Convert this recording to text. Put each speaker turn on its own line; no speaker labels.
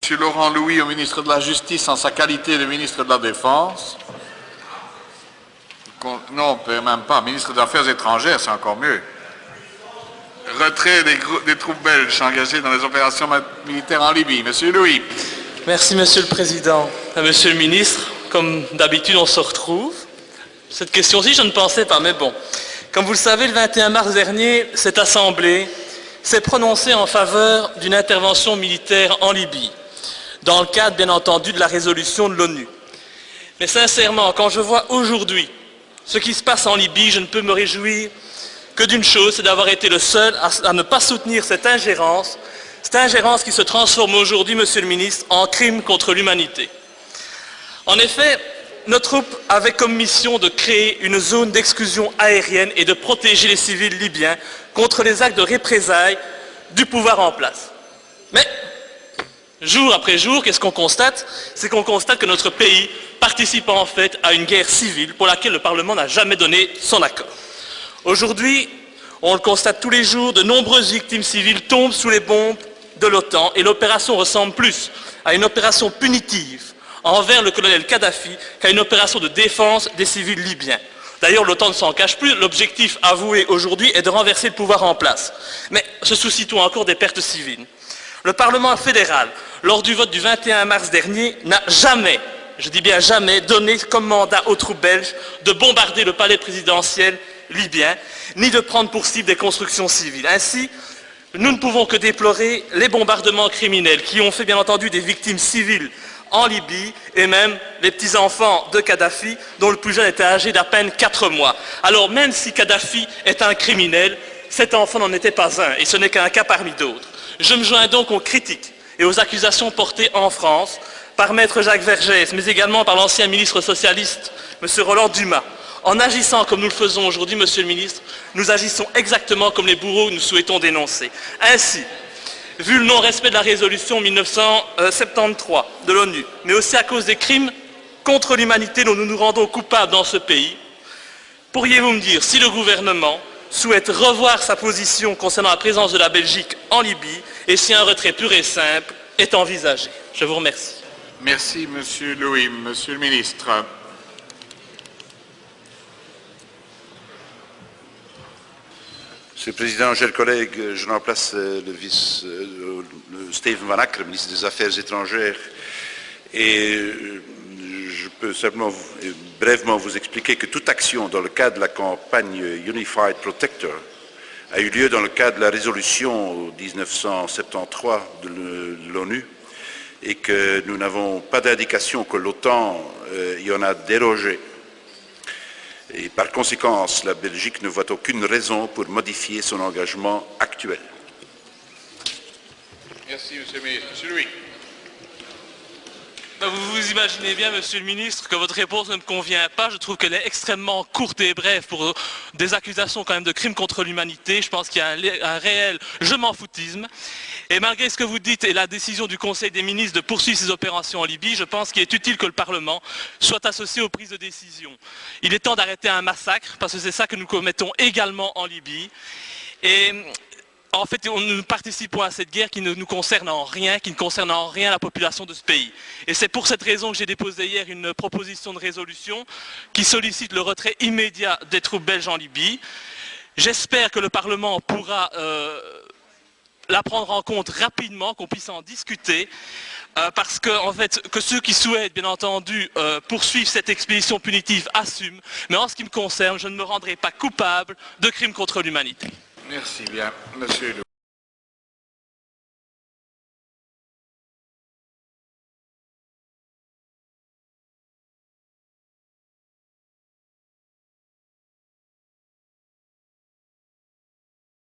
M. Laurent Louis au ministre de la Justice en sa qualité de ministre de la Défense. Non, même pas. Ministre des Affaires étrangères, c'est encore mieux. Retrait des troupes belges engagées dans les opérations militaires en Libye. Monsieur Louis.
Merci, Monsieur le Président. Monsieur le Ministre, comme d'habitude, on se retrouve. Cette question-ci, je ne pensais pas, mais bon. Comme vous le savez, le 21 mars dernier, cette Assemblée s'est prononcée en faveur d'une intervention militaire en Libye, dans le cadre, bien entendu, de la résolution de l'ONU. Mais sincèrement, quand je vois aujourd'hui ce qui se passe en Libye, je ne peux me réjouir que d'une chose, c'est d'avoir été le seul à ne pas soutenir cette ingérence qui se transforme aujourd'hui, Monsieur le Ministre, en crime contre l'humanité. En effet, nos troupes avaient comme mission de créer une zone d'exclusion aérienne et de protéger les civils libyens contre les actes de représailles du pouvoir en place. Mais, jour après jour, qu'est-ce qu'on constate? C'est qu'on constate que notre pays participe en fait à une guerre civile pour laquelle le Parlement n'a jamais donné son accord. Aujourd'hui, on le constate tous les jours, de nombreuses victimes civiles tombent sous les bombes de l'OTAN et l'opération ressemble plus à une opération punitive envers le colonel Kadhafi qu'à une opération de défense des civils libyens. D'ailleurs, l'OTAN ne s'en cache plus, l'objectif avoué aujourd'hui est de renverser le pouvoir en place. Mais se soucie-t-on encore des pertes civiles? Le Parlement fédéral, lors du vote du 21 mars dernier, n'a jamais, je dis bien jamais, donné comme mandat aux troupes belges de bombarder le palais présidentiel libyen, ni de prendre pour cible des constructions civiles. Ainsi, nous ne pouvons que déplorer les bombardements criminels qui ont fait bien entendu des victimes civiles en Libye et même les petits-enfants de Kadhafi dont le plus jeune était âgé d'à peine 4 mois. Alors même si Kadhafi est un criminel, cet enfant n'en était pas un et ce n'est qu'un cas parmi d'autres. Je me joins donc aux critiques et aux accusations portées en France par Maître Jacques Vergès, mais également par l'ancien ministre socialiste, M. Roland Dumas. En agissant comme nous le faisons aujourd'hui, Monsieur le Ministre, nous agissons exactement comme les bourreaux que nous souhaitons dénoncer. Ainsi, vu le non-respect de la résolution 1973 de l'ONU, mais aussi à cause des crimes contre l'humanité dont nous nous rendons coupables dans ce pays, pourriez-vous me dire si le gouvernement souhaite revoir sa position concernant la présence de la Belgique en Libye et si un retrait pur et simple est envisagé? Je vous remercie.
Merci, Monsieur Louis. Monsieur le Ministre.
Monsieur le Président, chers collègues, je remplace le Steven Van Acker, ministre des Affaires étrangères, et je peux simplement brièvement vous expliquer que toute action dans le cadre de la campagne Unified Protector a eu lieu dans le cadre de la résolution 1973 de l'ONU et que nous n'avons pas d'indication que l'OTAN y en a dérogé. Et par conséquent, la Belgique ne voit aucune raison pour modifier son engagement actuel.
Merci, Monsieur le Ministre. Monsieur Louis.
Vous vous imaginez bien, Monsieur le Ministre, que votre réponse ne me convient pas. Je trouve qu'elle est extrêmement courte et brève pour des accusations quand même de crimes contre l'humanité. Je pense qu'il y a un réel je m'en foutisme. Et malgré ce que vous dites et la décision du Conseil des ministres de poursuivre ces opérations en Libye, je pense qu'il est utile que le Parlement soit associé aux prises de décision. Il est temps d'arrêter un massacre, parce que c'est ça que nous commettons également en Libye. Et en fait, nous participons à cette guerre qui ne nous concerne en rien, qui ne concerne en rien la population de ce pays. Et c'est pour cette raison que j'ai déposé hier une proposition de résolution qui sollicite le retrait immédiat des troupes belges en Libye. J'espère que le Parlement pourra la prendre en compte rapidement, qu'on puisse en discuter, parce que, en fait, que ceux qui souhaitent, bien entendu, poursuivre cette expédition punitive assument. Mais en ce qui me concerne, je ne me rendrai pas coupable de crimes contre l'humanité.
Merci bien, Monsieur Louis.